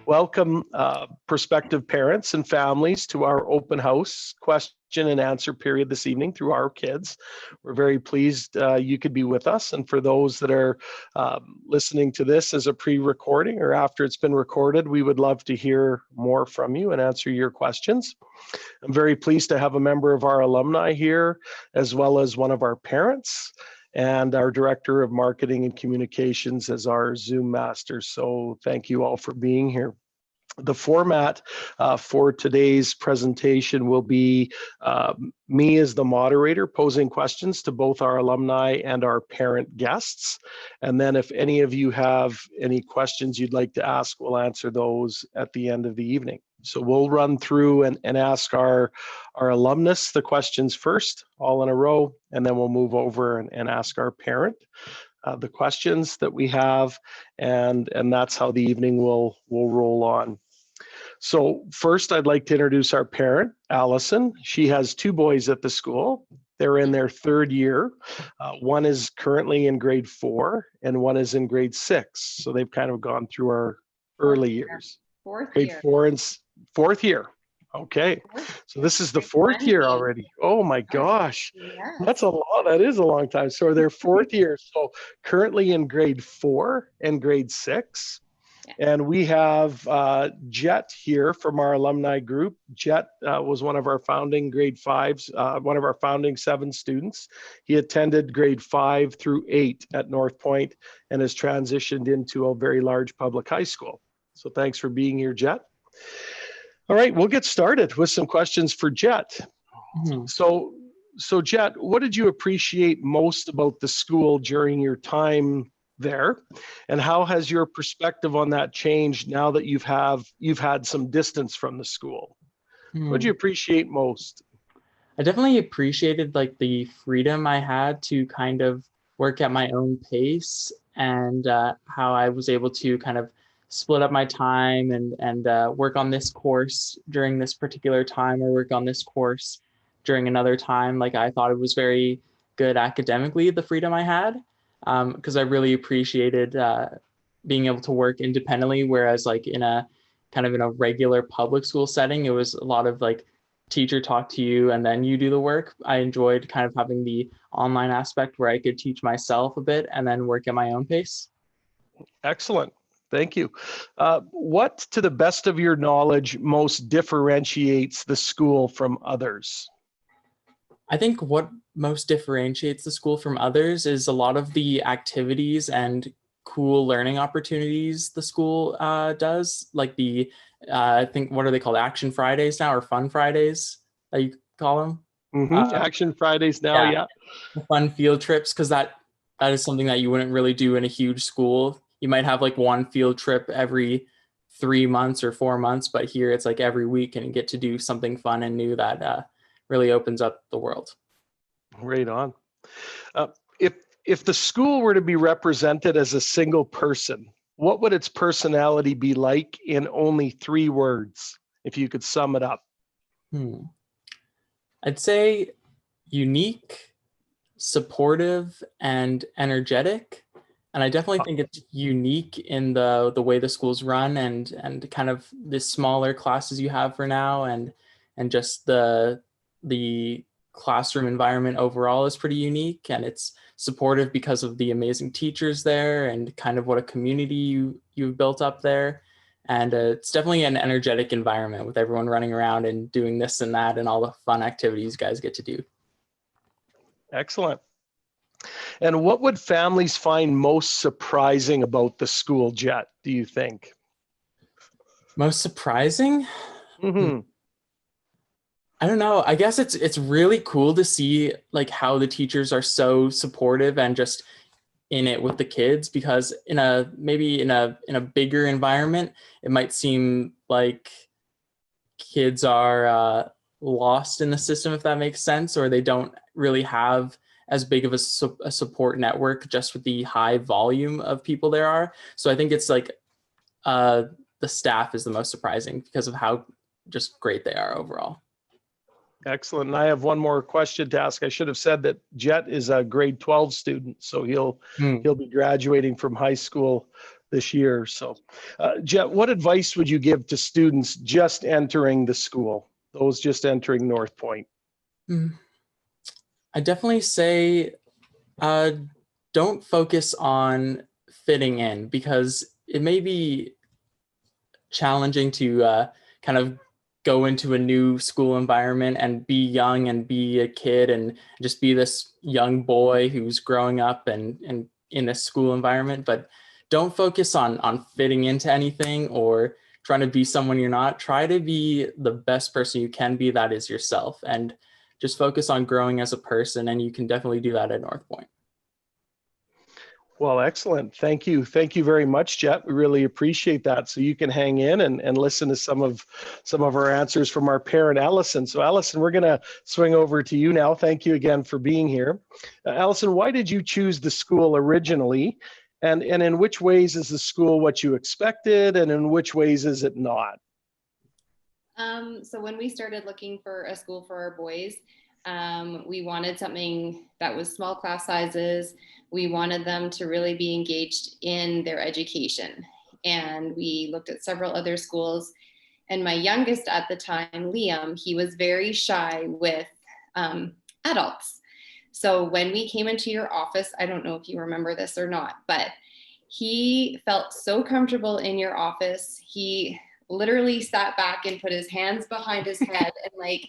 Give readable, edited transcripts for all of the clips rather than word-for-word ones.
welcome prospective parents and families to our open house question and answer period this evening through our kids. We're very pleased you could be with us. And for those that are listening to this as a pre-recording or after it's been recorded, we would love to hear more from you and answer your questions. I'm very pleased to have a member of our alumni here, as well as one of our parents and our Director of Marketing and Communications as our Zoom master. So thank you all for being here. The format for today's presentation will be me as the moderator posing questions to both our alumni and our parent guests. And then if any of you have any questions you'd like to ask, we'll answer those at the end of the evening. So we'll run through and ask our alumnus the questions first, all in a row, and then we'll move over and ask our parent the questions that we have, and that's how the evening will roll on. So first, I'd like to introduce our parent, Allison. She has two boys at the school. They're in their third year. One is currently in grade 4, and one is in grade 6. So they've kind of gone through our early years. Grade 4 and fourth year. Okay. So this is the fourth year already. Oh my gosh. That's a lot. That is a long time. So they're fourth year. So currently in grade 4 and grade 6. And we have Jet here from our alumni group. Jet was one of our founding grade 5s, one of our founding 7 students. He attended grade 5 through 8 at North Point and has transitioned into a very large public high school. So thanks for being here, Jet. All right, we'll get started with some questions for Jet. So Jet, what did you appreciate most about the school during your time there, and how has your perspective on that changed now that you've had some distance from the school? What did you appreciate most? I definitely appreciated like the freedom I had to kind of work at my own pace, and how I was able to kind of split up my time and work on this course during this particular time, or work on this course during another time. Like, I thought it was very good academically, the freedom I had, because I really appreciated being able to work independently. Whereas like in a regular public school setting, it was a lot of like teacher talk to you and then you do the work. I enjoyed kind of having the online aspect where I could teach myself a bit and then work at my own pace. Excellent. Thank you. What, to the best of your knowledge, most differentiates the school from others? I think what most differentiates the school from others is a lot of the activities and cool learning opportunities the school does. Like the, I think, what are they called? Action Fridays now, or Fun Fridays that you call them? Action Fridays now, yeah. Fun field trips, because that is something that you wouldn't really do in a huge school. You might have like one field trip every 3 months or 4 months, but here it's like every week, and you get to do something fun and new that really opens up the world. Right on. If the school were to be represented as a single person, what would its personality be like in only 3 words, if you could sum it up? I'd say unique, supportive, and energetic. And I definitely think it's unique in the way the school's run, and kind of the smaller classes you have for now, and just the classroom environment overall is pretty unique, and it's supportive because of the amazing teachers there and kind of what a community you've built up there. And it's definitely an energetic environment with everyone running around and doing this and that and all the fun activities you guys get to do. Excellent. And what would families find most surprising about the school, Jet, do you think? Most surprising? I don't know. I guess it's really cool to see like how the teachers are so supportive and just in it with the kids, because maybe in a bigger environment, it might seem like kids are lost in the system, if that makes sense, or they don't really have as big of a support network just with the high volume of people there are. So I think it's like the staff is the most surprising because of how just great they are overall. Excellent. And I have one more question to ask. I should have said that Jet is a grade 12 student, so he'll be graduating from high school this year. So, Jet, what advice would you give to students just entering the school, those just entering North Point? I definitely say don't focus on fitting in, because it may be challenging to kind of go into a new school environment and be young and be a kid and just be this young boy who's growing up and in a school environment. But don't focus on fitting into anything or trying to be someone you're not. Try to be the best person you can be, that is yourself, and just focus on growing as a person, and you can definitely do that at North Point. Well, excellent. Thank you. Thank you very much, Jet. We really appreciate that. So you can hang in and listen to some of our answers from our parent, Allison. So Allison, we're going to swing over to you now. Thank you again for being here. Allison, why did you choose the school originally? And in which ways is the school what you expected? And in which ways is it not? So when we started looking for a school for our boys, we wanted something that was small class sizes. We wanted them to really be engaged in their education. And we looked at several other schools. And my youngest at the time, Liam, he was very shy with adults. So when we came into your office, I don't know if you remember this or not, but he felt so comfortable in your office. He literally sat back and put his hands behind his head and like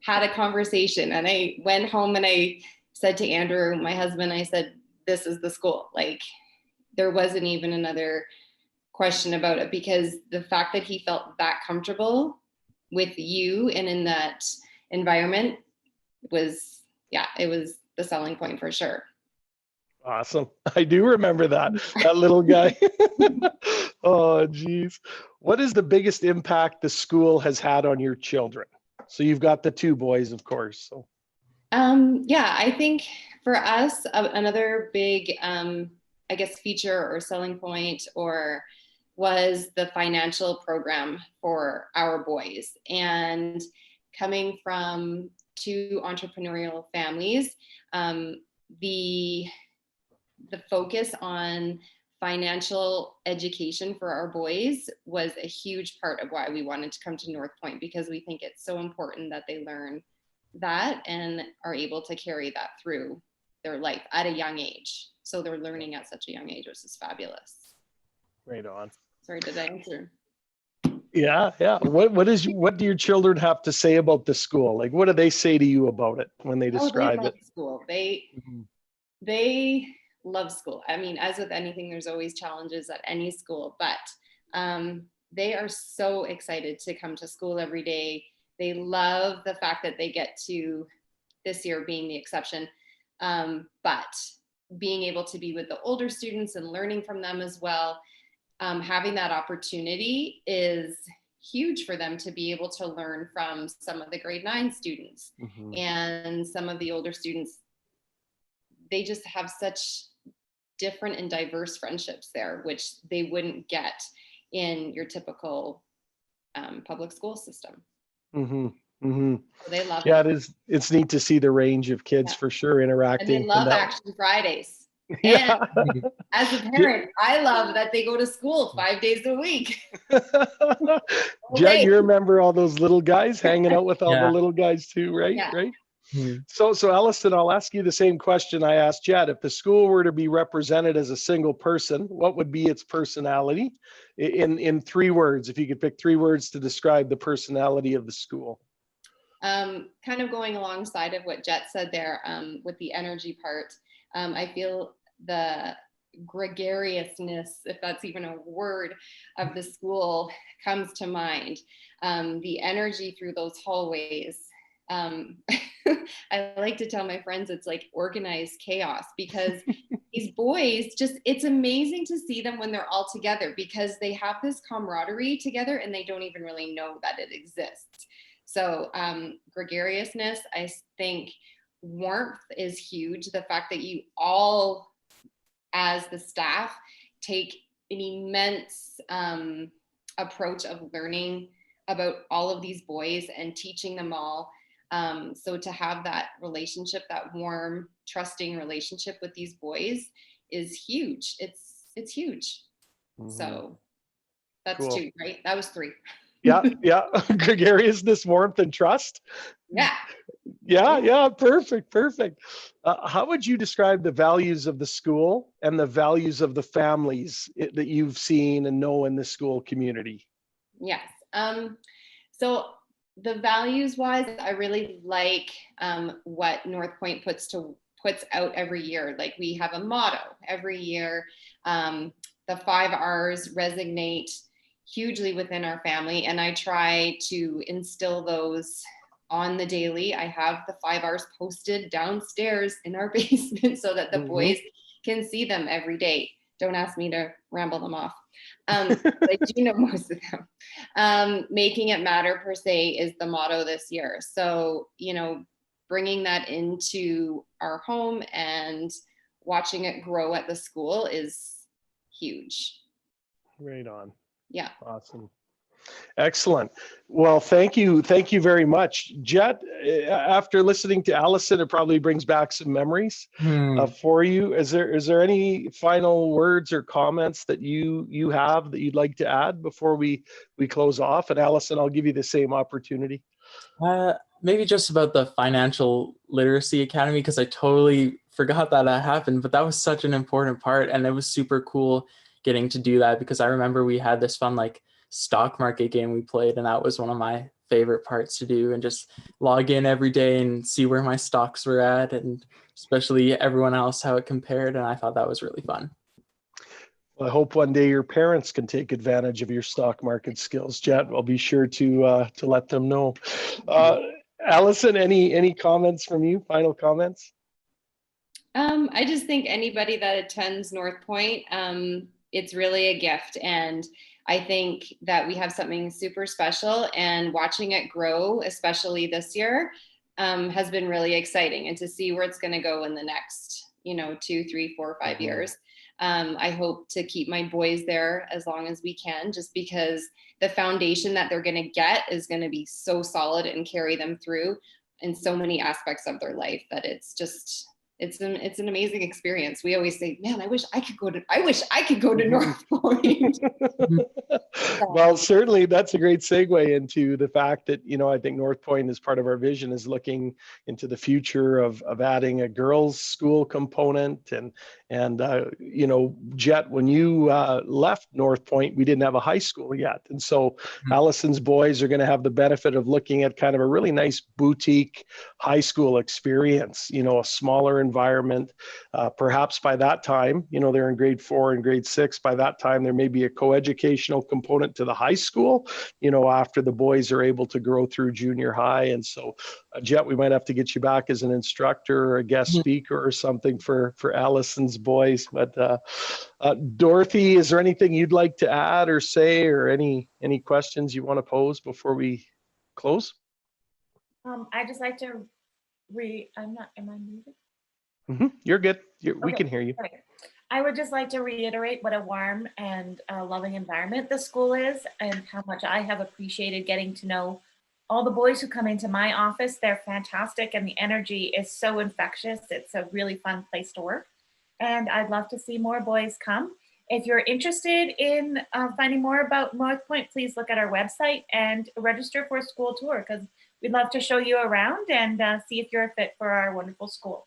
had a conversation. And I went home and I said to Andrew, my husband, I said, this is the school. Like, there wasn't even another question about it, because the fact that he felt that comfortable with you and in that environment was, yeah, it was the selling point for sure. Awesome. I do remember that little guy. Oh, geez. What is the biggest impact the school has had on your children? So you've got the two boys, of course. So. Yeah, I think for us, another big, I guess, feature or selling point was the financial program for our boys. And coming from two entrepreneurial families, the focus on financial education for our boys was a huge part of why we wanted to come to North Point, because we think it's so important that they learn that and are able to carry that through their life at a young age. So they're learning at such a young age, which is fabulous. Right on. Sorry, did I answer? Yeah. What do your children have to say about the school? Like, what do they say to you about it when they describe they love it? School. They love school. I mean, as with anything, there's always challenges at any school, but they are so excited to come to school every day. They love the fact that they get to, this year being the exception, but being able to be with the older students and learning from them as well. Having that opportunity is huge for them to be able to learn from some of the grade 9 students and some of the older students. They just have such different and diverse friendships there, which they wouldn't get in your typical public school system. So they love it. It's neat to see the range of kids for sure interacting. And they love Action Fridays. Yeah. And as a parent, I love that they go to school 5 days a week. Jen, you remember all those little guys hanging out with all the little guys too, right? Yeah. Right. So Allison, I'll ask you the same question I asked Jed. If the school were to be represented as a single person, what would be its personality in 3 words? If you could pick 3 words to describe the personality of the school. Kind of going alongside of what Jet said there, with the energy part, I feel the gregariousness, if that's even a word, of the school comes to mind. The energy through those hallways. I like to tell my friends it's like organized chaos, because these boys it's amazing to see them when they're all together, because they have this camaraderie together and they don't even really know that it exists. So gregariousness, I think warmth is huge. The fact that you all, as the staff, take an immense approach of learning about all of these boys and teaching them all. So to have that relationship, that warm, trusting relationship with these boys is huge. It's huge. So that's Cool. 2, right? That was 3. Yeah. Gregariousness, warmth, and trust. Yeah. Yeah. Perfect. How would you describe the values of the school and the values of the families that you've seen and know in the school community? Yes. So the values wise, I really like what North Point puts out every year. Like, we have a motto every year. The 5 R's resonate hugely within our family, and I try to instill those on the daily. I have the 5 R's posted downstairs in our basement so that the boys can see them every day. Don't ask me to ramble them off. I do know most of them. Making it matter, per se, is the motto this year. So, bringing that into our home and watching it grow at the school is huge. Right on. Yeah. Awesome. Excellent. Well, thank you very much. Jet, after listening to Allison, it probably brings back some memories for you. Is there any final words or comments that you have that you'd like to add before we close off? And Allison, I'll give you the same opportunity. Maybe just about the Financial Literacy Academy, because I totally forgot that happened, but that was such an important part, and it was super cool getting to do that, because I remember we had this fun stock market game we played, and that was one of my favorite parts to do, and just log in every day and see where my stocks were at, and especially everyone else, how it compared, and I thought that was really fun. Well, I hope one day your parents can take advantage of your stock market skills, Jet. I'll be sure to let them know. Allison, any comments from you? Final comments? I just think anybody that attends North Point, it's really a gift. And I think that we have something super special, and watching it grow, especially this year, has been really exciting. And to see where it's going to go in the next, 2, 3, 4, 5 years. I hope to keep my boys there as long as we can, just because the foundation that they're going to get is going to be so solid and carry them through in so many aspects of their life that it's an amazing experience. We always say, man, I wish I could go to North Point. Well, certainly that's a great segue into the fact that, I think North Point, as part of our vision, is looking into the future of adding a girls' school component. And Jet, when you left North Point, we didn't have a high school yet. And so Allison's boys are going to have the benefit of looking at kind of a really nice boutique high school experience, a smaller environment. Perhaps by that time, they're in grade 4 and grade 6. By that time, there may be a coeducational component to the high school, after the boys are able to grow through junior high. And so, Jet, we might have to get you back as an instructor or a guest speaker or something for Allison's boys. But Dorothy, is there anything you'd like to add or say, or any questions you want to pose before we close? I just like to am I muted? You're good. We can hear you. Okay. I would just like to reiterate what a warm and loving environment the school is, and how much I have appreciated getting to know all the boys who come into my office. They're fantastic, and the energy is so infectious. It's a really fun place to work, and I'd love to see more boys come. If you're interested in finding more about North Point, please look at our website and register for a school tour, because we'd love to show you around and see if you're a fit for our wonderful school.